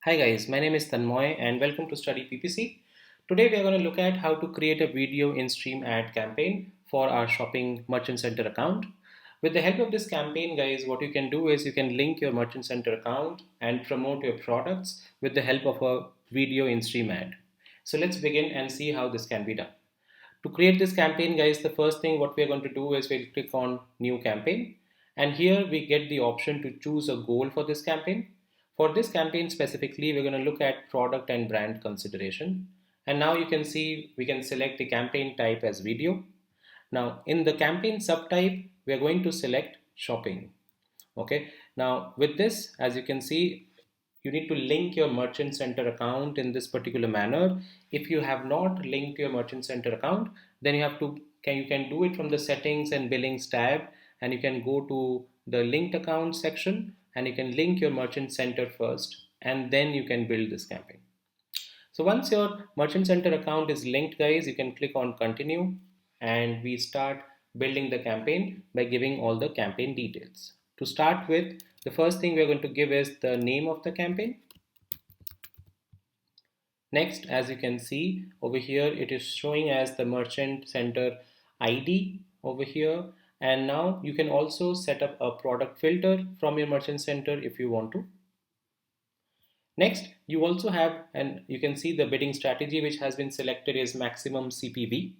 Hi guys, my name is Tanmoy and welcome to Study PPC. Today we are going to look at how to create a video in-stream ad campaign for our shopping merchant center account. With the help of this campaign guys, what you can do is you can link your merchant center account and promote your products with the help of a video in-stream ad. So let's begin and see how this can be done. To create this campaign guys, the first thing what we are going to do is we'll click on new campaign, and here we get the option to choose a goal for this campaign. For this campaign specifically, we're going to look at product and brand consideration. And now you can see we can select the campaign type as video. Now in the campaign subtype, we are going to select shopping. Okay, now with this, as you can see, you need to link your merchant center account in this particular manner. If you have not linked your merchant center account, then you can do it from the settings and billings tab, and you can go to the linked account section and you can link your merchant center first, and then you can build this campaign. So once your merchant center account is linked guys, you can click on continue, and we start building the campaign by giving all the campaign details. To start with, the first thing we're going to give is the name of the campaign. Next, as you can see over here, it is showing as the merchant center ID over here. And now you can also set up a product filter from your merchant center if you want to. Next, you also have, and you can see the bidding strategy which has been selected is maximum CPV.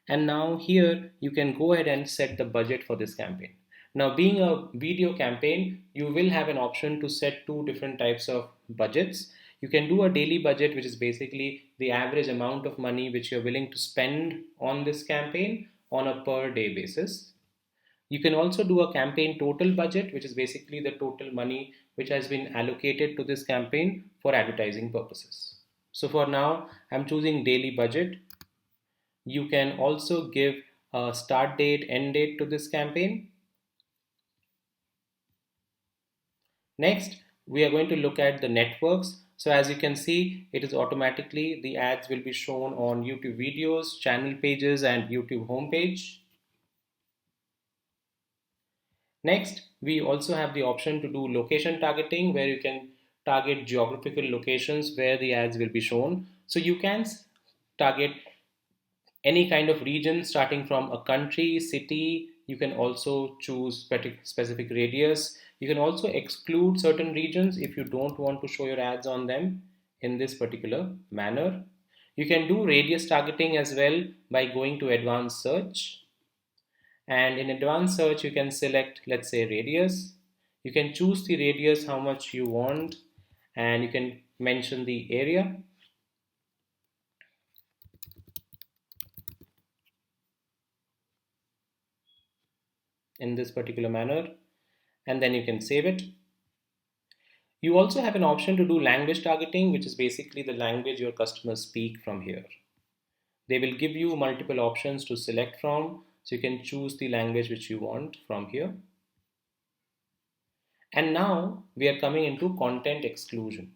And now here you can go ahead and set the budget for this campaign. Now being a video campaign, you will have an option to set two different types of budgets. You can do a daily budget, which is basically the average amount of money which you're willing to spend on this campaign on a per day basis. You can also do a campaign total budget, which is basically the total money which has been allocated to this campaign for advertising purposes. So for now, I'm choosing daily budget. You can also give a start date, end date to this campaign. Next, we are going to look at the networks. So as you can see, it is automatically the ads will be shown on YouTube videos, channel pages, and YouTube homepage. Next, we also have the option to do location targeting, where you can target geographical locations where the ads will be shown. So you can target any kind of region starting from a country, city. You can also choose specific radius. You can also exclude certain regions if you don't want to show your ads on them in this particular manner. You can do radius targeting as well by going to advanced search. And in advanced search, you can select, let's say, radius. You can choose the radius, how much you want, and you can mention the area. In this particular manner, and then you can save it. You also have an option to do language targeting, which is basically the language your customers speak from here. They will give you multiple options to select from, so you can choose the language which you want from here. And now we are coming into content exclusion.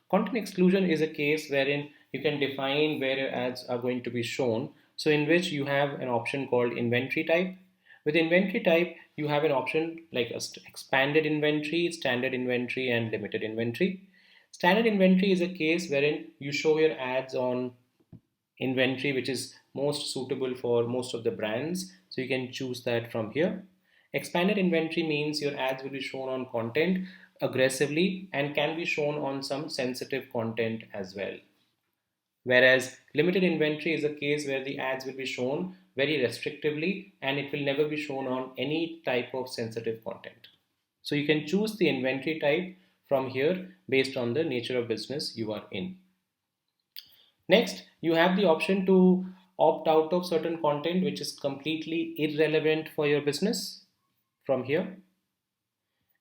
Content exclusion is a case wherein you can define where your ads are going to be shown. So in which you have an option called inventory type. With inventory type, you have an option like expanded inventory, standard inventory, and limited inventory. Standard inventory is a case wherein you show your ads on inventory which is most suitable for most of the brands. So you can choose that from here. Expanded inventory means your ads will be shown on content aggressively and can be shown on some sensitive content as well. Whereas limited inventory is a case where the ads will be shown very restrictively and it will never be shown on any type of sensitive content. So you can choose the inventory type from here based on the nature of business you are in. Next, you have the option to opt out of certain content which is completely irrelevant for your business from here.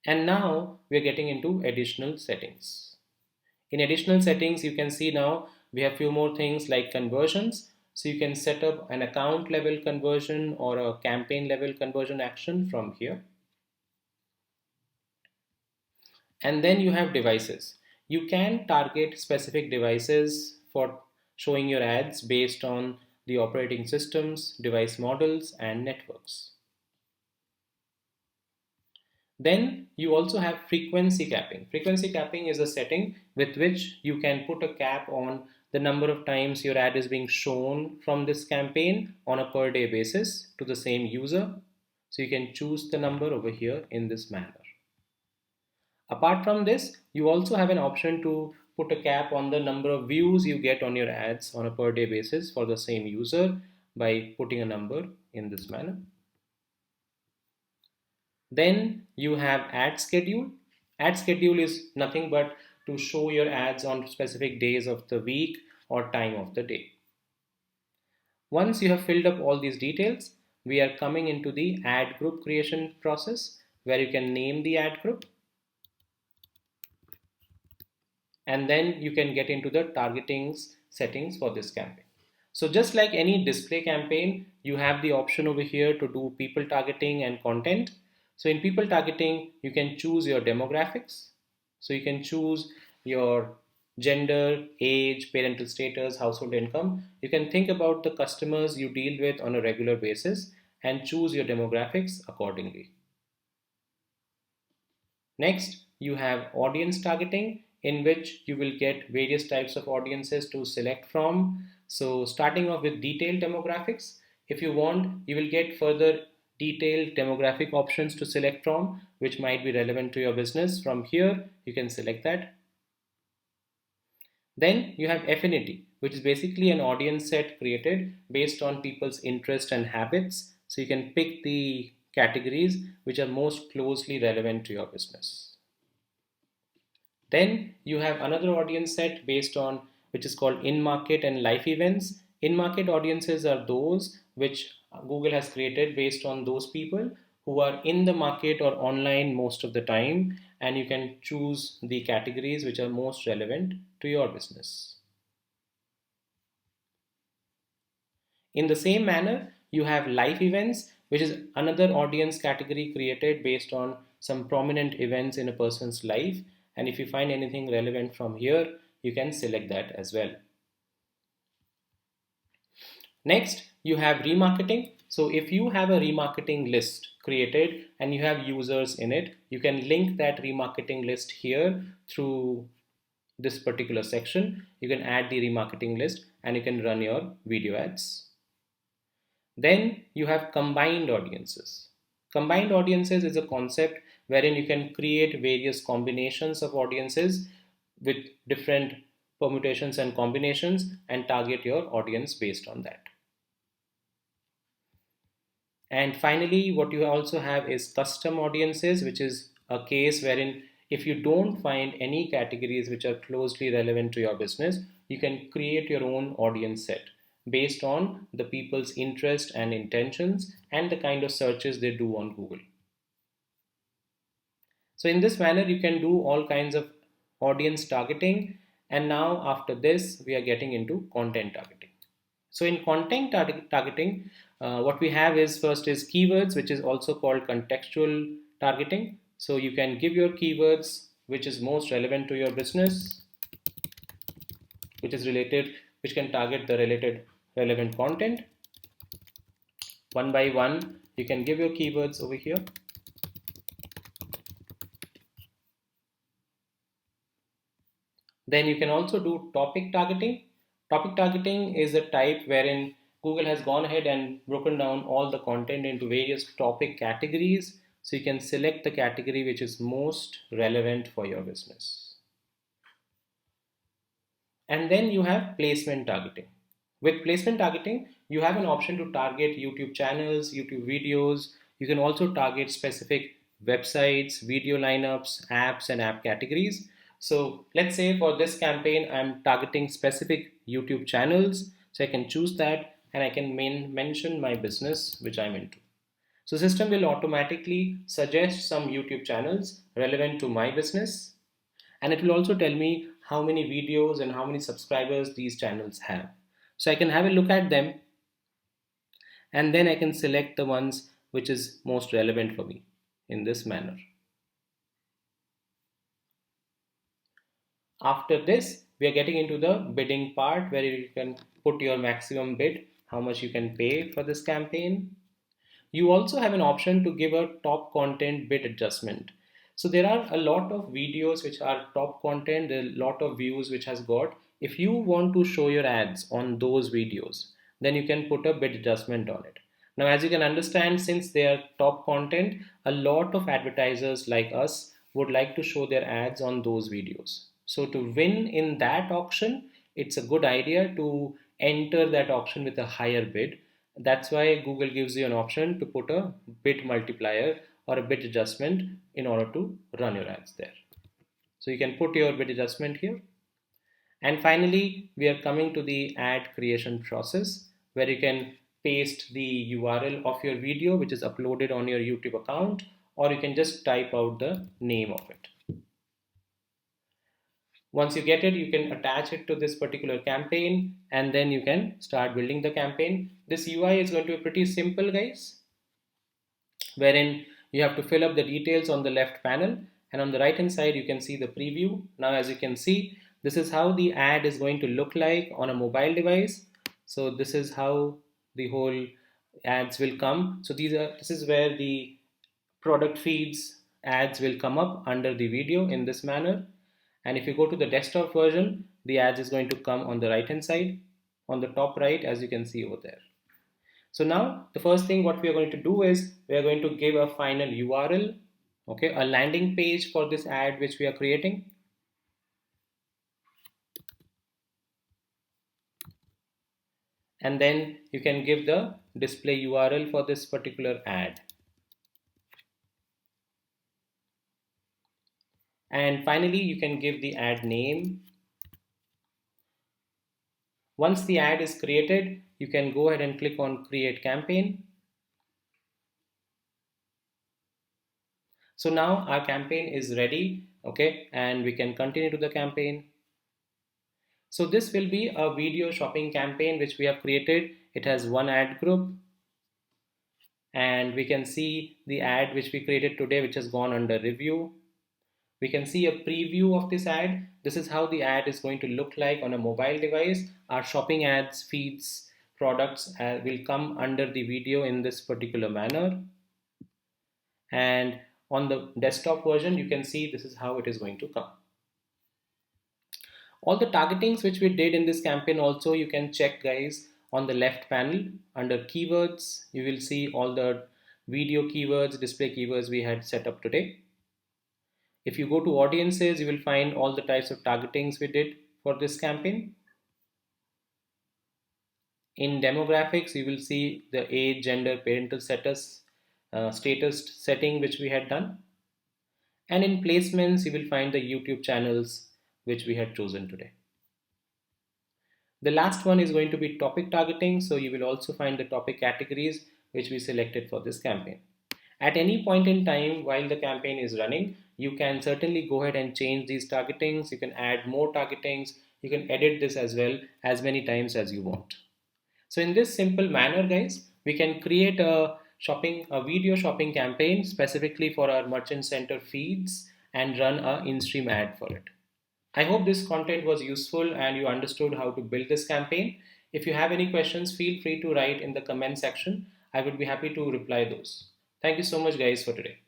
And now we are getting into additional settings. In additional settings, you can see now we have few more things like conversions. So you can set up an account level conversion or a campaign level conversion action from here. And then you have devices. You can target specific devices for showing your ads based on the operating systems, device models, and networks. Then you also have frequency capping. Frequency capping is a setting with which you can put a cap on the number of times your ad is being shown from this campaign on a per day basis to the same user. So you can choose the number over here in this manner. Apart from this, you also have an option to put a cap on the number of views you get on your ads on a per day basis for the same user by putting a number in this manner. Then you have ad schedule. Ad schedule is nothing but to show your ads on specific days of the week or time of the day. Once you have filled up all these details, we are coming into the ad group creation process where you can name the ad group, and then you can get into the targeting settings for this campaign. So just like any display campaign, you have the option over here to do people targeting and content. So in people targeting, you can choose your demographics. So you can choose your gender, age, parental status, household income. You can think about the customers you deal with on a regular basis and choose your demographics accordingly. Next, you have audience targeting, in which you will get various types of audiences to select from. So starting off with detailed demographics, if you want, you will get further detailed demographic options to select from, which might be relevant to your business. From here, you can select that. Then you have affinity, which is basically an audience set created based on people's interest and habits. So you can pick the categories which are most closely relevant to your business. Then you have another audience set based on which is called in-market and life events. In-market audiences are those which Google has created based on those people who are in the market or online most of the time, and you can choose the categories which are most relevant to your business. In the same manner, you have life events, which is another audience category created based on some prominent events in a person's life. And if you find anything relevant from here, you can select that as well. Next, you have remarketing. So if you have a remarketing list created and you have users in it, you can link that remarketing list here through this particular section. You can add the remarketing list and you can run your video ads. Then you have combined audiences. Combined audiences is a concept wherein you can create various combinations of audiences with different permutations and combinations and target your audience based on that. And finally, what you also have is custom audiences, which is a case wherein if you don't find any categories which are closely relevant to your business, you can create your own audience set based on the people's interest and intentions and the kind of searches they do on Google. So in this manner, you can do all kinds of audience targeting. And now after this, we are getting into content targeting. So in content targeting, what we have is first is keywords, which is also called contextual targeting. So you can give your keywords which is most relevant to your business, which is related, which can target the related relevant content. One by one, you can give your keywords over here. Then you can also do topic targeting. Topic targeting is a type wherein Google has gone ahead and broken down all the content into various topic categories. So you can select the category which is most relevant for your business. And then you have placement targeting. With placement targeting, you have an option to target YouTube channels, YouTube videos. You can also target specific websites, video lineups, apps, and app categories. So let's say for this campaign, I'm targeting specific YouTube channels. So I can choose that and I can mention my business, which I'm into. So system will automatically suggest some YouTube channels relevant to my business, and it will also tell me how many videos and how many subscribers these channels have. So I can have a look at them and then I can select the ones which is most relevant for me in this manner. After this, we are getting into the bidding part where you can put your maximum bid, how much you can pay for this campaign. You also have an option to give a top content bit adjustment. So there are a lot of videos which are top content, there are a lot of views which has got. If you want to show your ads on those videos, then you can put a bit adjustment on it. Now, as you can understand, since they are top content, a lot of advertisers like us would like to show their ads on those videos. So to win in that auction, it's a good idea to enter that auction with a higher bid. That's why Google gives you an option to put a bid multiplier or a bid adjustment in order to run your ads there. So you can put your bid adjustment here. And finally, we are coming to the ad creation process where you can paste the URL of your video which is uploaded on your YouTube account, or you can just type out the name of it. Once you get it, you can attach it to this particular campaign and then you can start building the campaign. This UI is going to be pretty simple, guys, wherein you have to fill up the details on the left panel, and on the right hand side you can see the preview. Now as you can see, this is how the ad is going to look like on a mobile device. So this is how the whole ads will come. So this is where the product feeds ads will come up under the video in this manner. And if you go to the desktop version, the ads is going to come on the right hand side on the top right, as you can see over there. So now the first thing what we are going to do is we are going to give a final URL, okay, a landing page for this ad which we are creating. And then you can give the display URL for this particular ad. And finally, you can give the ad name. Once the ad is created, you can go ahead and click on create campaign. So now our campaign is ready, okay, and we can continue to the campaign. So this will be a video shopping campaign which we have created. It has one ad group, and we can see the ad which we created today which has gone under review. We can see a preview of this ad. This is how the ad is going to look like on a mobile device. Our shopping ads, feeds, products will come under the video in this particular manner. And on the desktop version, you can see this is how it is going to come. All the targetings which we did in this campaign also you can check, guys, on the left panel under keywords. You will see all the video keywords, display keywords we had set up today. If you go to audiences, you will find all the types of targetings we did for this campaign. In demographics, you will see the age, gender, parental status setting which we had done. And in placements, you will find the YouTube channels which we had chosen today. The last one is going to be topic targeting. So you will also find the topic categories which we selected for this campaign. At any point in time while the campaign is running, you can certainly go ahead and change these targetings. You can add more targetings. You can edit this as well as many times as you want. So in this simple manner, guys, we can create a video shopping campaign specifically for our merchant center feeds and run a in-stream ad for it. I hope this content was useful and you understood how to build this campaign. If you have any questions, feel free to write in the comment section. I would be happy to reply those. Thank you so much, guys, for today.